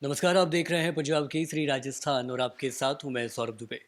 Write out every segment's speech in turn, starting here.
नमस्कार, आप देख रहे हैं पंजाब केसरी राजस्थान और आपके साथ हूं मैं सौरभ दुबे।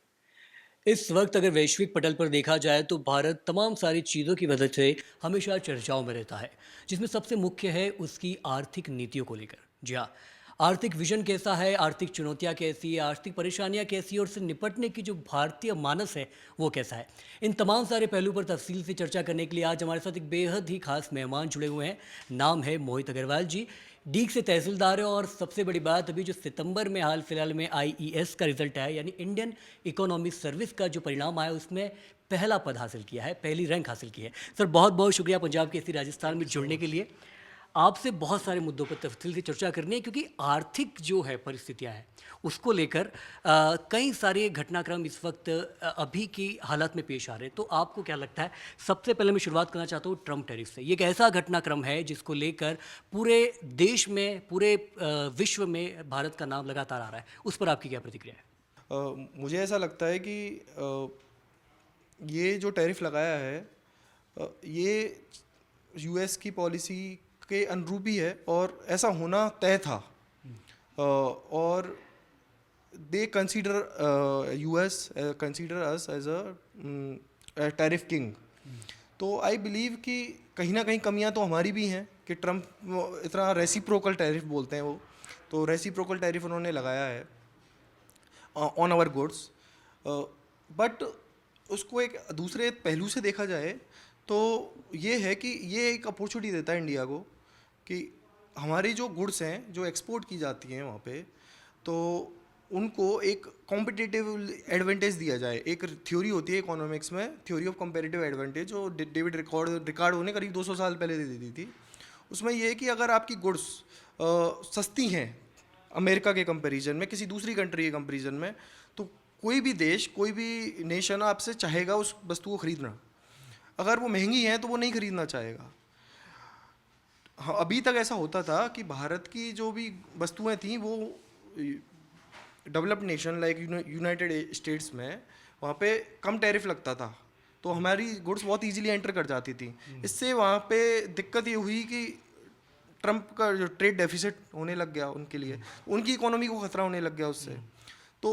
इस वक्त अगर वैश्विक पटल पर देखा जाए तो भारत तमाम सारी चीज़ों की वजह से हमेशा चर्चाओं में रहता है, जिसमें सबसे मुख्य है उसकी आर्थिक नीतियों को लेकर। जी हाँ, आर्थिक विजन कैसा है, आर्थिक चुनौतियाँ कैसी है, आर्थिक परेशानियाँ कैसी है और उससे निपटने की जो भारतीय मानस है वो कैसा है। इन तमाम सारे पहलू पर तफसील से चर्चा करने के लिए आज हमारे साथ एक बेहद ही खास मेहमान जुड़े हुए हैं। नाम है मोहित अग्रवाल जी। डीग से तहसीलदार है और सबसे बड़ी बात, अभी जो सितंबर में हाल फिलहाल में आईईएस का रिजल्ट आया, यानी इंडियन इकोनॉमिक सर्विस का जो परिणाम आया उसमें पहला पद हासिल किया है, पहली रैंक हासिल की है। सर बहुत बहुत शुक्रिया पंजाब केसरी राजस्थान थैंक में यू सो जुड़ने के मच। लिए। आपसे बहुत सारे मुद्दों पर तफसील से चर्चा करनी है, क्योंकि आर्थिक जो है परिस्थितियां हैं उसको लेकर कई सारे घटनाक्रम इस वक्त अभी की हालत में पेश आ रहे हैं। तो आपको क्या लगता है? सबसे पहले मैं शुरुआत करना चाहता हूँ ट्रम्प टैरिफ से। ये एक ऐसा घटनाक्रम है जिसको लेकर पूरे देश में, पूरे विश्व में भारत का नाम लगातार आ रहा है। उस पर आपकी क्या प्रतिक्रिया है? मुझे ऐसा लगता है कि ये जो टैरिफ लगाया है ये यूएस की पॉलिसी के अनुरूप ही है और ऐसा होना तय था। और they consider US consider us as a tariff king. तो आई बिलीव कि कहीं ना कहीं कमियां तो हमारी भी हैं कि ट्रम्प इतना रेसिप्रोकल टैरिफ बोलते हैं वो, तो रेसिप्रोकल टैरिफ उन्होंने लगाया है ऑन आवर गुड्स। बट उसको एक दूसरे पहलू से देखा जाए तो ये है कि ये एक अपॉर्चुनिटी देता है इंडिया को कि हमारी जो गुड्स हैं जो एक्सपोर्ट की जाती हैं वहाँ पे, तो उनको एक कॉम्पिटिटिव एडवांटेज दिया जाए। एक थ्योरी होती है इकोनॉमिक्स में, थ्योरी ऑफ कंपैरेटिव एडवांटेज, जो डेविड रिकार्डो ने करीब 200 साल पहले दे दी थी। उसमें यह है कि अगर आपकी गुड्स सस्ती हैं अमेरिका के कंपैरिजन में, किसी दूसरी कंट्री के कंपैरिजन में, तो कोई भी देश, कोई भी नेशन आपसे चाहेगा उस वस्तु को खरीदना। अगर वो महंगी है तो वो नहीं खरीदना चाहेगा। हाँ, अभी तक ऐसा होता था कि भारत की जो भी वस्तुएं थी वो developed nation like United states में वहाँ पे कम टैरिफ लगता था, तो हमारी गुड्स बहुत इजीली एंटर कर जाती थी। इससे वहाँ पे दिक्कत ये हुई कि ट्रम्प का जो ट्रेड डेफिसिट होने लग गया उनके लिए, उनकी इकोनॉमी को खतरा होने लग गया उससे। तो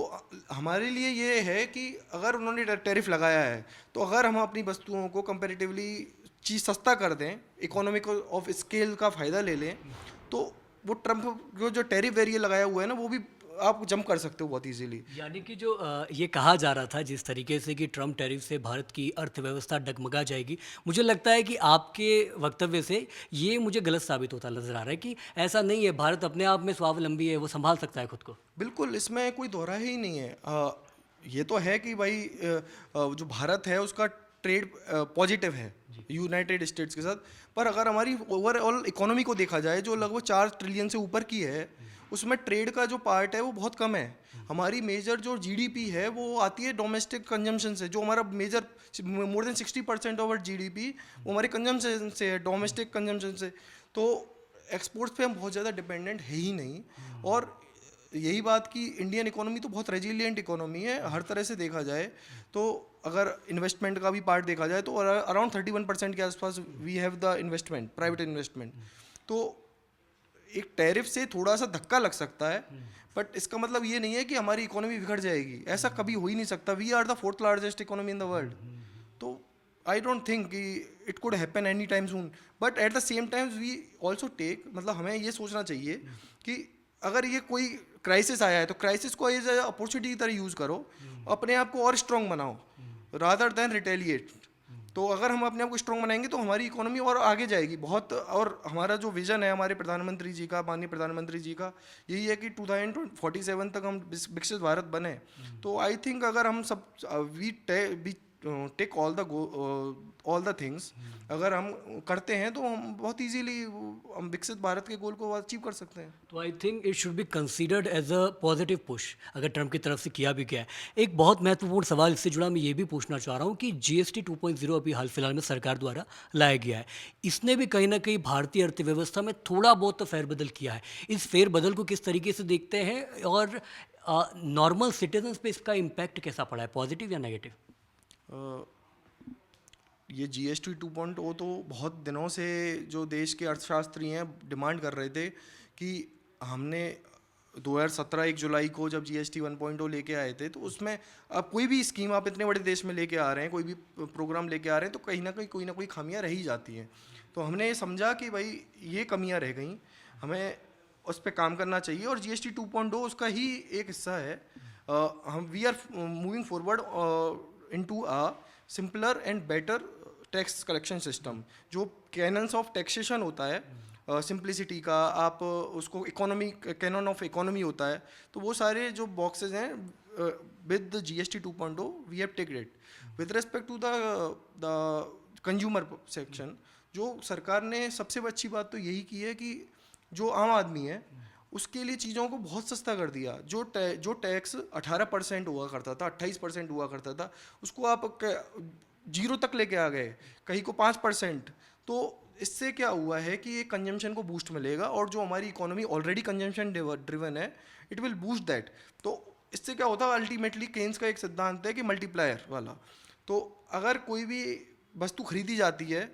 हमारे लिए ये है कि अगर उन्होंने टैरिफ लगाया है तो अगर हम अपनी वस्तुओं को कंपैरेटिवली चीज़ सस्ता कर दें, इकोनॉमिक ऑफ स्केल का फ़ायदा ले लें, तो वो ट्रम्प जो टैरिफ वेरिए लगाया हुआ है ना, वो भी आप जंप कर सकते हो बहुत इजीली। यानी कि जो ये कहा जा रहा था जिस तरीके से कि ट्रम्प टैरिफ से भारत की अर्थव्यवस्था डगमगा जाएगी, मुझे लगता है कि आपके वक्तव्य से ये मुझे गलत साबित होता नजर आ रहा है कि ऐसा नहीं है। भारत अपने आप में स्वावलंबी है, वो संभाल सकता है खुद को। बिल्कुल, इसमें कोई दोहरा ही नहीं है। ये तो है कि भाई जो भारत है उसका ट्रेड पॉजिटिव है यूनाइटेड स्टेट्स के साथ। पर अगर हमारी ओवरऑल इकोनॉमी को देखा जाए जो लगभग 4 ट्रिलियन से ऊपर की है, उसमें ट्रेड का जो पार्ट है वो बहुत कम है। हमारी मेजर जो जीडीपी है वो आती है डोमेस्टिक कंजम्पशन से। जो हमारा major more than 60% of our GDP वो हमारे कंजम्पशन से है, डोमेस्टिक कंजम्पशन से। तो एक्सपोर्ट्स पे हम बहुत ज़्यादा डिपेंडेंट है ही नहीं। और यही बात कि इंडियन इकोनॉमी तो बहुत रेजिलियंट इकोनॉमी है हर तरह से देखा जाए। तो अगर इन्वेस्टमेंट का भी पार्ट देखा जाए तो अराउंड 31% के आसपास we have the investment, private investment. तो एक टैरिफ से थोड़ा सा धक्का लग सकता है, बट इसका मतलब ये नहीं है कि हमारी इकोनॉमी बिगड़ जाएगी। ऐसा कभी हो ही नहीं सकता। We are the fourth largest economy in the world. तो आई डोंट थिंक कि it could happen any time soon. But at the same time we also take, मतलब हमें ये सोचना चाहिए कि अगर ये कोई क्राइसिस आया है तो क्राइसिस को एज अपॉर्चुनिटी की तरह यूज़ करो, अपने आप को और स्ट्रॉन्ग बनाओ रादर देन रिटेलिएट। तो अगर हम अपने आप को स्ट्रॉन्ग बनाएंगे तो हमारी इकोनॉमी और आगे जाएगी बहुत। और हमारा जो विजन है हमारे प्रधानमंत्री जी का, माननीय प्रधानमंत्री जी का, यही है कि 2047 तक हम विकसित भारत बने। तो आई थिंक अगर हम सब we take all the things, अगर हम करते हैं तो हम बहुत इजीली हम विकसित भारत के गोल को अचीव कर सकते हैं। तो I think it should be considered as a positive push, अगर ट्रम्प की तरफ से किया भी गया है। एक बहुत महत्वपूर्ण सवाल इससे जुड़ा मैं ये भी पूछना चाह रहा हूँ कि जीएसटी 2.0 अभी हाल फिलहाल में सरकार द्वारा लाया गया है। इसने भी कहीं ना कहीं भारतीय अर्थव्यवस्था में थोड़ा बहुत तो फेरबदल किया है। इस फेरबदल को किस तरीके से देखते हैं और नॉर्मल सिटीजन्स पे इसका इम्पैक्ट कैसा पड़ा है, पॉजिटिव या नेगेटिव? अ, ये जीएसटी 2.0 तो बहुत दिनों से जो देश के अर्थशास्त्री हैं डिमांड कर रहे थे कि हमने 2017 1 जुलाई को जब GST 1.0 लेके आए थे, तो उसमें अब कोई भी स्कीम आप इतने बड़े देश में लेके आ रहे हैं, कोई भी प्रोग्राम लेके आ रहे हैं, तो कहीं ना कोई खामियां रह ही जाती हैं। तो हमने समझा कि भाई ये कमियां रह गई, हमें उस पर काम करना चाहिए, और GST 2.0 उसका ही एक हिस्सा है। हम we are moving forward into a simpler and better tax collection system. जो कैनन्स ऑफ टैक्सेशन होता है, सिंप्लिसिटी का, आप उसको इकोनॉमी, कैनन ऑफ इकोनॉमी होता है, तो वो सारे जो बॉक्सेज हैं with GST 2.0 we have taken it. With respect to the consumer section, जो सरकार ने सबसे अच्छी बात तो यही की है कि जो आम आदमी है उसके लिए चीज़ों को बहुत सस्ता कर दिया। जो टैक्स 18% हुआ करता था, 28% हुआ करता था, उसको आप जीरो तक लेके आ गए, कहीं को 5%। तो इससे क्या हुआ है कि ये कंजम्पशन को बूस्ट मिलेगा, और जो हमारी इकोनॉमी ऑलरेडी कंजम्पशन ड्रिवन है, इट विल बूस्ट दैट। तो इससे क्या होता है, अल्टीमेटली केन्स का एक सिद्धांत है कि मल्टीप्लायर वाला। तो अगर कोई भी वस्तु खरीदी जाती है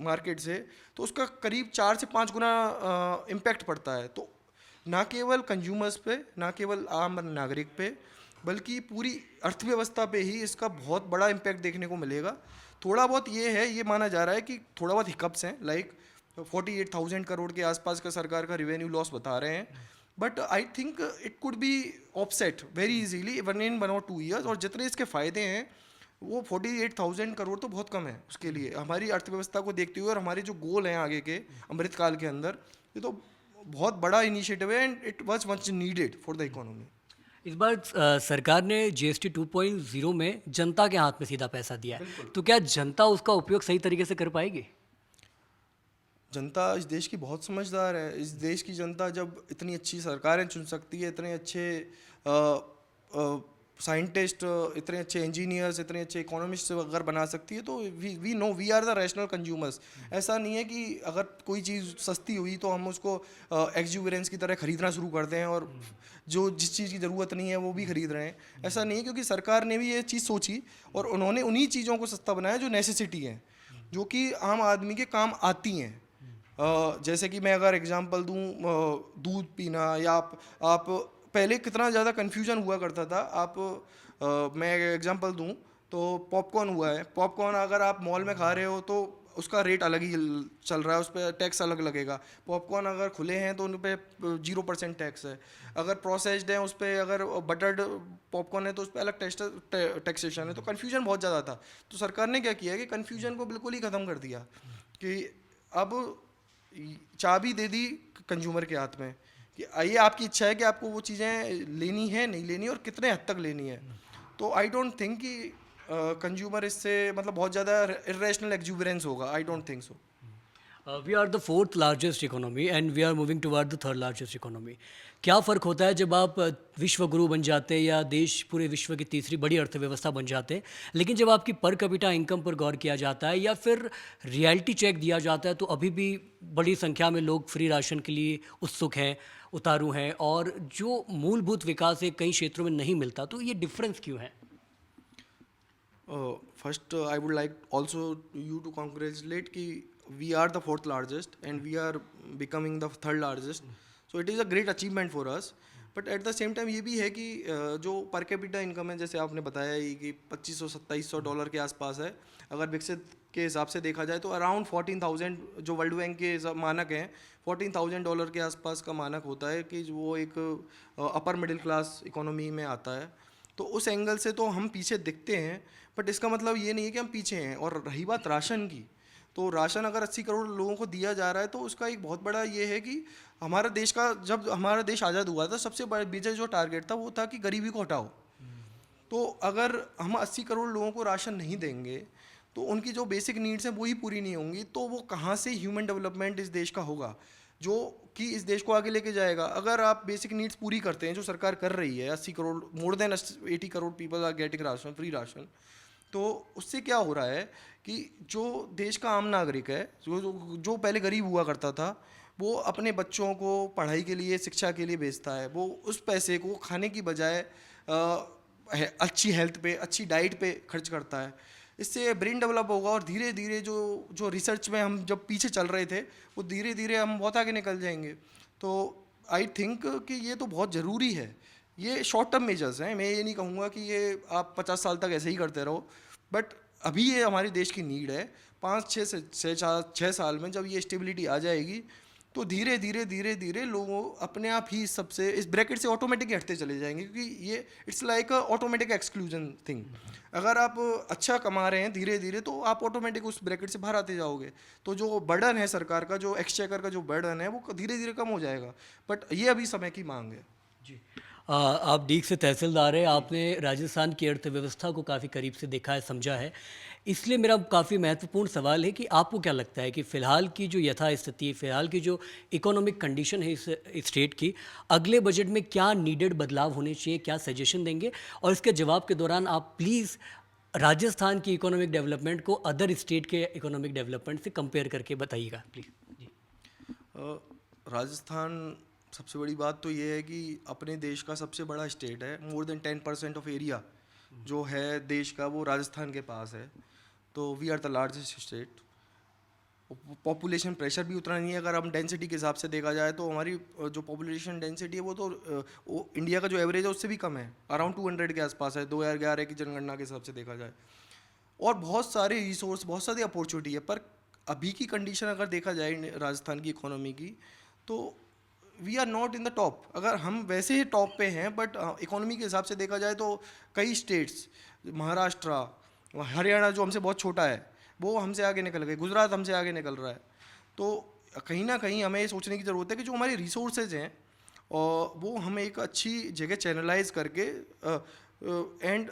मार्केट से, तो उसका करीब 4 से 5 गुना इम्पैक्ट पड़ता है। तो ना केवल कंज्यूमर्स पे, ना केवल आम नागरिक पे, बल्कि पूरी अर्थव्यवस्था पे ही इसका बहुत बड़ा इम्पैक्ट देखने को मिलेगा। थोड़ा बहुत ये है, ये माना जा रहा है कि थोड़ा बहुत हिकअप्स हैं, लाइक 48,000 करोड़ के आसपास का सरकार का रिवेन्यू लॉस बता रहे हैं, but I think it could be offset very easily one और 2 ईयर्स। और जितने इसके फ़ायदे हैं, वो 48,000 करोड़ तो बहुत कम है उसके लिए, हमारी अर्थव्यवस्था को देखते हुए, और हमारे जो गोल हैं आगे के अमृतकाल के अंदर, ये तो बहुत बड़ा इनिशिएटिव है, and it was much needed for the economy. इस बार सरकार ने GST 2.0 में जनता के हाथ में सीधा पैसा दिया है, तो क्या जनता उसका उपयोग सही तरीके से कर पाएगी? जनता इस देश की बहुत समझदार है। इस देश की जनता जब इतनी अच्छी सरकारें चुन सकती है, इतने अच्छे साइंटिस्ट, इतने अच्छे इंजीनियर्स, इतने अच्छे इकोनॉमिस्ट अगर बना सकती है, तो we know we are the rational consumers. ऐसा नहीं है कि अगर कोई चीज़ सस्ती हुई तो हम उसको एक्सुबरेंस की तरह ख़रीदना शुरू कर दें, और जो जिस चीज़ की ज़रूरत नहीं है वो भी खरीद रहे हैं। ऐसा नहीं है, क्योंकि सरकार ने भी ये चीज़ सोची, और उन्होंने उन्हीं चीज़ों को सस्ता बनाया जो नेसेसिटी हैं, जो कि आम आदमी के काम आती हैं। जैसे कि मैं अगर एग्जांपल दूं, दूध पीना, या आप पहले कितना ज़्यादा कन्फ्यूजन हुआ करता था। मैं एग्जांपल दूं तो पॉपकॉर्न हुआ है, पॉपकॉर्न अगर आप मॉल में खा रहे हो तो उसका रेट अलग ही चल रहा है, उस पर टैक्स अलग लगेगा। पॉपकॉर्न अगर खुले हैं तो उन पर 0% टैक्स है। अगर प्रोसेस्ड है, उस पर अगर बटर्ड पॉपकॉर्न है तो उस पर अलग टैक्सेशन है। तो कन्फ्यूजन बहुत ज़्यादा था। तो सरकार ने क्या किया कि कन्फ्यूजन को बिल्कुल ही ख़त्म कर दिया, कि अब चाबी दे दी कंज्यूमर के हाथ में, कि आइए आपकी इच्छा है कि आपको वो चीज़ें लेनी है, नहीं लेनी, और कितने हद तक लेनी है। तो आई डोंट थिंक कि कंज्यूमर इससे मतलब बहुत ज़्यादा इरेशनल एक्जुबरेंस होगा। I don't think so. We are the fourth largest economy and we are moving toward the third largest economy. क्या फ़र्क होता है जब आप विश्व गुरु बन जाते हैं, या देश पूरे विश्व की तीसरी बड़ी अर्थव्यवस्था बन जाते हैं, लेकिन जब आपकी पर कैपिटा इनकम पर गौर किया जाता है, या फिर रियलिटी चेक दिया जाता है, तो अभी भी बड़ी संख्या में लोग फ्री राशन के लिए उत्सुक हैं, उतारू हैं, और जो मूलभूत विकास है कई क्षेत्रों में नहीं मिलता। तो ये डिफरेंस क्यों है? First, I would like also you to congratulate कि we are the fourth largest and we are becoming the third largest. So it is a great achievement for us. But at the same time ये भी है कि जो per capita income है, जैसे आपने बताया ही कि $2500-2700 के आसपास है। अगर विकसित के हिसाब से देखा जाए तो अराउंड 14,000 जो वर्ल्ड बैंक के मानक हैं, $14,000 के आसपास का मानक होता है कि वो एक अपर मिडिल क्लास इकोनॉमी में आता है। तो उस एंगल से तो हम पीछे दिखते हैं, बट इसका मतलब ये नहीं है कि हम पीछे हैं। और रही बात राशन की, तो राशन अगर 80 करोड़ लोगों को दिया जा रहा है, तो उसका एक बहुत बड़ा ये है कि हमारा देश का, जब हमारा देश आज़ाद हुआ था, सबसे बड़ा जो टारगेट था वो था कि गरीबी को हटाओ। तो अगर हम 80 करोड़ लोगों को राशन नहीं देंगे, तो उनकी जो बेसिक नीड्स हैं वो ही पूरी नहीं होंगी, तो वो कहाँ से ह्यूमन डेवलपमेंट इस देश का होगा, जो कि इस देश को आगे लेके जाएगा। अगर आप बेसिक नीड्स पूरी करते हैं, जो सरकार कर रही है, 80 crore, more than 80 crore people are getting ration, free ration, तो उससे क्या हो रहा है कि जो देश का आम नागरिक है, जो पहले गरीब हुआ करता था, वो अपने बच्चों को पढ़ाई के लिए, शिक्षा के लिए भेजता है। वो उस पैसे को खाने की बजाय अच्छी हेल्थ पे, अच्छी डाइट पे खर्च करता है। इससे ब्रेन डेवलप होगा, और धीरे धीरे जो रिसर्च में हम जब पीछे चल रहे थे, वो धीरे धीरे हम बहुत आगे निकल जाएंगे। तो आई थिंक कि ये तो बहुत ज़रूरी है। ये शॉर्ट टर्म मेजर्स हैं, मैं ये नहीं कहूँगा कि ये आप 50 साल तक ऐसे ही करते रहो, बट अभी ये हमारे देश की नीड है। 5-6 साल में जब ये स्टेबिलिटी आ जाएगी, तो धीरे धीरे धीरे धीरे लोगों अपने आप ही इस सबसे, इस ब्रैकेट से ऑटोमेटिकली हटते चले जाएंगे, क्योंकि ये it's like a automatic exclusion thing. अगर आप अच्छा कमा रहे हैं धीरे धीरे, तो आप ऑटोमेटिक उस ब्रैकेट से बाहर आते जाओगे। तो जो बर्डन है सरकार का, जो एक्सचेकर का जो बर्डन है, वो धीरे धीरे कम हो जाएगा, बट ये अभी समय की मांग है। जी। आप डीग से तहसीलदार हैं, आपने राजस्थान की अर्थव्यवस्था को काफ़ी करीब से देखा है, समझा है। इसलिए मेरा काफ़ी महत्वपूर्ण सवाल है कि आपको क्या लगता है कि फ़िलहाल की जो यथास्थिति, फ़िलहाल की जो इकोनॉमिक कंडीशन है इस स्टेट की, अगले बजट में क्या नीडेड बदलाव होने चाहिए, क्या सजेशन देंगे? और इसके जवाब के दौरान आप प्लीज़ राजस्थान की इकोनॉमिक डेवलपमेंट को अदर स्टेट के इकोनॉमिक डेवलपमेंट से कंपेयर करके बताइएगा प्लीज़। जी। राजस्थान, सबसे बड़ी बात तो ये है कि अपने देश का सबसे बड़ा स्टेट है। मोर देन 10% ऑफ एरिया जो है देश का, वो राजस्थान के पास है। तो we are the largest state. Population pressure भी उतना नहीं है। अगर हम डेंसिटी के हिसाब से देखा जाए तो हमारी जो पॉपुलेशन डेंसिटी है वो तो वो इंडिया का जो एवरेज है उससे भी कम है, अराउंड 200 के आसपास है 2011 की जनगणना के हिसाब से देखा जाए। और बहुत सारे रिसोर्स, बहुत सारी अपॉर्चुनिटी है, पर अभी की कंडीशन अगर देखा जाए राजस्थान की इकोनॉमी की, तो we are not in the top. अगर हम वैसे ही टॉप पे हैं, बट इकोनॉमी के हिसाब से देखा जाए तो कई स्टेट्स, महाराष्ट्र, हरियाणा जो हमसे बहुत छोटा है, वो हमसे आगे निकल गए, गुजरात हमसे आगे निकल रहा है। तो कहीं ना कहीं हमें ये सोचने की ज़रूरत है कि जो हमारे रिसोर्सेज हैं और वो हम एक अच्छी जगह चैनलाइज करके एंड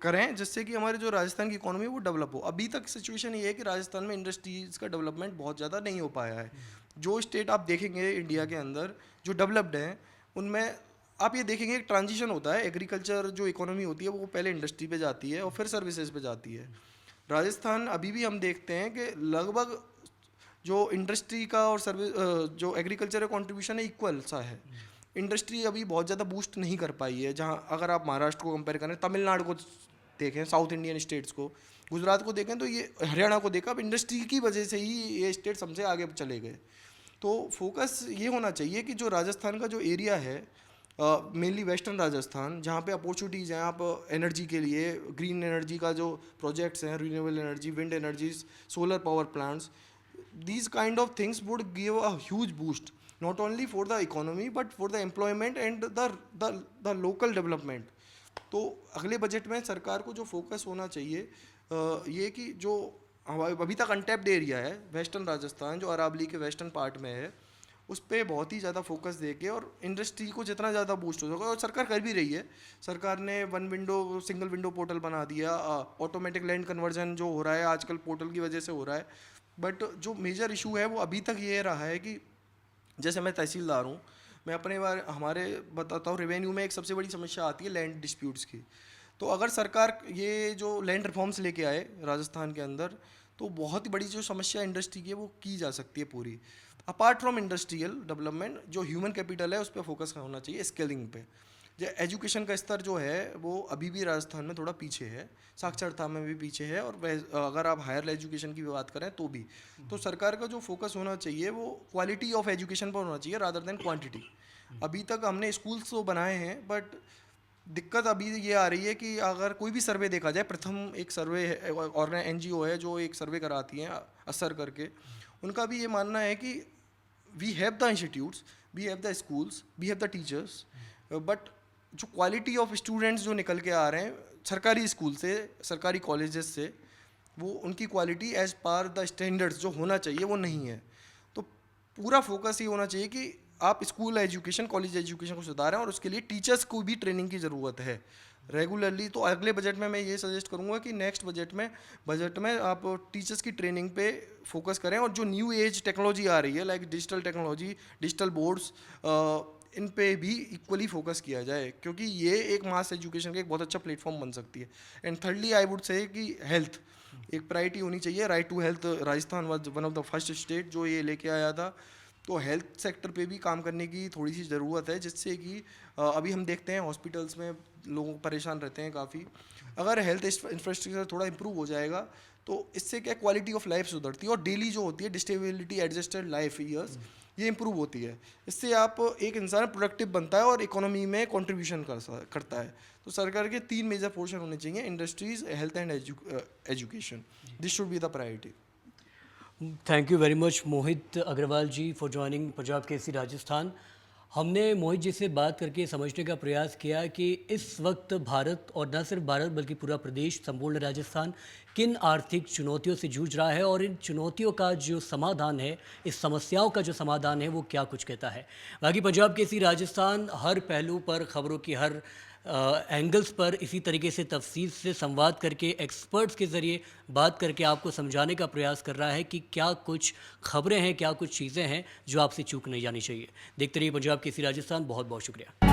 करें, जिससे कि हमारे जो राजस्थान की इकोनॉमी है वो डेवलप हो। अभी तक सिचुएशन ये है कि राजस्थान में इंडस्ट्रीज़ का डेवलपमेंट बहुत ज़्यादा नहीं हो पाया है। जो स्टेट आप देखेंगे इंडिया के अंदर जो डेवलप्ड हैं, उनमें आप ये देखेंगे एक ट्रांजिशन होता है। एग्रीकल्चर जो इकोनॉमी होती है वो पहले इंडस्ट्री पे जाती है और फिर सर्विसेज पे जाती है। राजस्थान अभी भी हम देखते हैं कि लगभग जो इंडस्ट्री का और सर्विस जो एग्रीकल्चर का कंट्रीब्यूशन है इक्वल सा है। इंडस्ट्री अभी बहुत ज़्यादा बूस्ट नहीं कर पाई है। जहाँ अगर आप महाराष्ट्र को कंपेयर करें, तमिलनाडु को देखें, साउथ इंडियन स्टेट्स को, गुजरात को देखें, तो ये हरियाणा को देखा, अब इंडस्ट्री की वजह से ही ये स्टेट्स हमसे आगे चले गए। तो फोकस ये होना चाहिए कि जो राजस्थान का जो एरिया है, मेनली वेस्टर्न राजस्थान, जहाँ पे अपॉर्चुनिटीज़ हैं आप एनर्जी के लिए, ग्रीन एनर्जी का जो प्रोजेक्ट्स हैं, renewable energy, wind energies, solar power plants, these kind of things would give a huge boost not only for the economy but for the employment and the local development. तो अगले budget में सरकार को जो focus होना चाहिए ये कि जो अभी तक अनटैप्ड एरिया है वेस्टर्न राजस्थान, जो अरावली के वेस्टर्न पार्ट में है, उस पर बहुत ही ज़्यादा फोकस देके और इंडस्ट्री को जितना ज़्यादा बूस्ट हो सके, और सरकार कर भी रही है। सरकार ने सिंगल विंडो पोर्टल बना दिया, ऑटोमेटिक लैंड कन्वर्जन जो हो रहा है आजकल पोर्टल की वजह से हो रहा है। बट जो मेजर इशू है वो अभी तक ये रहा है कि जैसे मैं तहसीलदार हूँ, मैं अपने बार हमारे बताता हूँ, रेवेन्यू में एक सबसे बड़ी समस्या आती है लैंड डिस्प्यूट्स की। तो अगर सरकार ये जो लैंड रिफॉर्म्स लेके आए राजस्थान के अंदर, तो बहुत ही बड़ी जो समस्या इंडस्ट्री की है वो की जा सकती है पूरी। अपार्ट फ्रॉम इंडस्ट्रियल डेवलपमेंट, जो ह्यूमन कैपिटल है उस पर फोकस होना चाहिए, स्केलिंग पे। जो एजुकेशन का स्तर जो है वो अभी भी राजस्थान में थोड़ा पीछे है, साक्षरता में भी पीछे है, और अगर आप हायर एजुकेशन की भी बात करें तो भी। तो सरकार का जो फोकस होना चाहिए वो क्वालिटी ऑफ एजुकेशन पर होना चाहिए रादर देन क्वांटिटी। अभी तक हमने स्कूल्स तो बनाए हैं, बट दिक्कत अभी ये आ रही है कि अगर कोई भी सर्वे देखा जाए, प्रथम एक सर्वे है और NGO है जो एक सर्वे कराती हैं असर करके, उनका भी ये मानना है कि we have the institutes, we have the schools, we have the teachers, but जो क्वालिटी ऑफ स्टूडेंट्स जो निकल के आ रहे हैं सरकारी स्कूल से, सरकारी कॉलेजेस से, वो उनकी quality as per the standards जो होना चाहिए वो नहीं है। तो पूरा फोकस ये होना चाहिए कि आप स्कूल एजुकेशन, कॉलेज एजुकेशन को सुधारें, और उसके लिए टीचर्स को भी ट्रेनिंग की ज़रूरत है रेगुलरली। तो अगले बजट में मैं ये सजेस्ट करूँगा कि नेक्स्ट बजट में आप टीचर्स की ट्रेनिंग पे फोकस करें, और जो न्यू एज टेक्नोलॉजी आ रही है like digital technology, digital boards, इन पे भी इक्वली फोकस किया जाए, क्योंकि ये एक मास एजुकेशन का एक बहुत अच्छा प्लेटफॉर्म बन सकती है। And thirdly I would say कि हेल्थ एक प्रायोरिटी होनी चाहिए। Right to health, Rajasthan was one of the first state जो ये लेके आया था। तो हेल्थ सेक्टर पे भी काम करने की थोड़ी सी ज़रूरत है, जिससे कि अभी हम देखते हैं हॉस्पिटल्स में लोग परेशान रहते हैं काफ़ी। अगर हेल्थ इंफ्रास्ट्रक्चर थोड़ा इंप्रूव हो जाएगा तो इससे क्या क्वालिटी ऑफ लाइफ सुधरती है, और डेली जो होती है डिसेबिलिटी एडजस्टेड लाइफ ईयर्स ये इंप्रूव होती है। इससे आप एक इंसान प्रोडक्टिव बनता है और इकोनॉमी में कंट्रीब्यूशन करता है। तो सरकार के 3 मेजर पोर्शन होने चाहिए, industries, health and education. This should be the priority. Thank you very much Mohit Agrawal ji for joining Punjab Kesari Rajasthan. हमने मोहित जी से बात करके समझने का प्रयास किया कि इस वक्त भारत, और न सिर्फ भारत बल्कि पूरा प्रदेश, संपूर्ण राजस्थान किन आर्थिक चुनौतियों से जूझ रहा है और इन चुनौतियों का जो समाधान है, इस समस्याओं का जो समाधान है वो क्या कुछ कहता है। बाकी पंजाब केसरी राजस्थान हर पहलू पर, खबरों की हर एंगल्स पर इसी तरीके से तफसील से संवाद करके, एक्सपर्ट्स के ज़रिए बात करके आपको समझाने का प्रयास कर रहा है कि क्या कुछ खबरें हैं, क्या कुछ चीज़ें हैं जो आपसे चूक नहीं जानी चाहिए। देखते रहिए पंजाब केसरी राजस्थान। बहुत बहुत शुक्रिया।